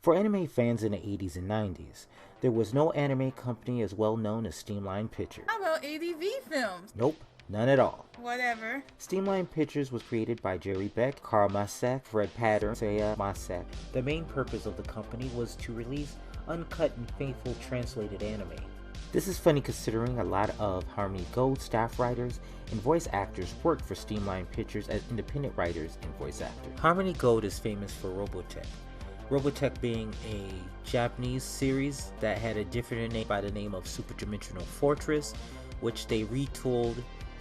For anime fans in the 80s and 90s, there was no anime company as well known as Streamline Pictures. How about ADV Films? Nope, none at all. Whatever. Streamline Pictures was created by Jerry Beck, Carl Masak, Fred Pattern, Saya Masak. The main purpose of the company was to release uncut and faithful translated anime. This is funny considering a lot of Harmony Gold staff writers and voice actors worked for Streamline Pictures as independent writers and voice actors. Harmony Gold is famous for Robotech. Robotech being a Japanese series that had a different name by the name of Super Dimensional Fortress, which they retooled,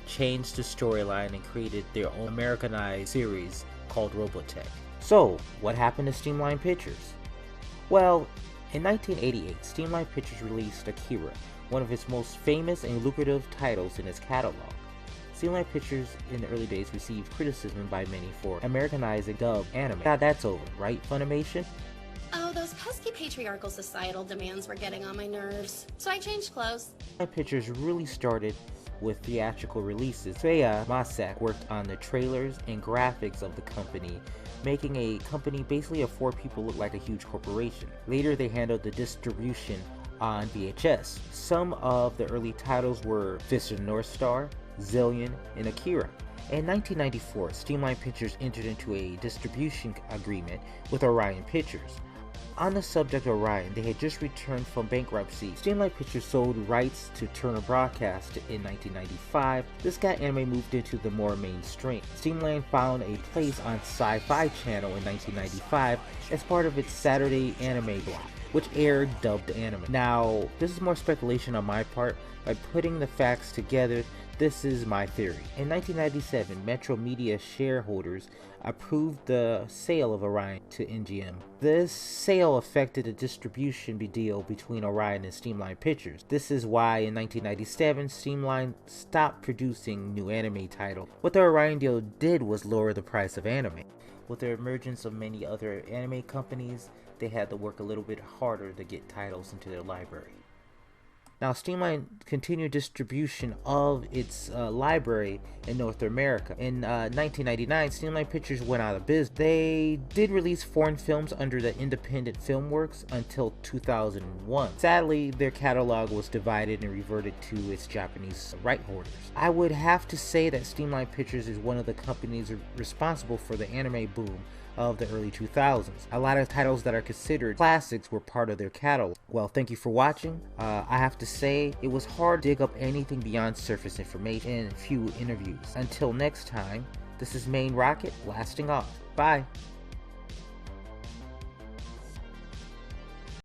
changed the storyline, and created their own Americanized series called Robotech. So, what happened to Streamline Pictures? Well, in 1988, Streamline Pictures released Akira, one of its most famous and lucrative titles in its catalog. Streamline Pictures in the early days received criticism by many for Americanizing dubbed anime. Now that's over, right, Funimation? Oh, those pesky patriarchal societal demands were getting on my nerves, so I changed clothes. Streamline Pictures really started with theatrical releases. Saya Masak worked on the trailers and graphics of the company, making a company basically of 4 people look like a huge corporation. Later they handled the distribution on VHS. Some of the early titles were Fist of the North Star, Zillion, and Akira. In 1994, Streamline Pictures entered into a distribution agreement with Orion Pictures. On the subject of Orion, they had just returned from bankruptcy. Streamline Pictures sold rights to Turner Broadcast in 1995. This got anime moved into the more mainstream. Streamline found a place on Sci-Fi Channel in 1995 as part of its Saturday anime block, which aired dubbed anime. Now, this is more speculation on my part. By putting the facts together, this is my theory. In 1997, Metro Media shareholders approved the sale of Orion to MGM. This sale affected the distribution deal between Orion and Streamline Pictures. This is why in 1997, Streamline stopped producing new anime titles. What the Orion deal did was lower the price of anime. With the emergence of many other anime companies, they had to work a little bit harder to get titles into their library. Now, Streamline continued distribution of its library in North America. In 1999, Streamline Pictures went out of business. They did release foreign films under the Independent Film Works until 2001. Sadly, their catalog was divided and reverted to its Japanese right holders. I would have to say that Streamline Pictures is one of the companies responsible for the anime boom of the early 2000s. A lot of titles that are considered classics were part of their catalog. Well, thank you for watching. I have to say, it was hard to dig up anything beyond surface information and a few interviews. Until next time, this is Maynerocket blasting off. Bye!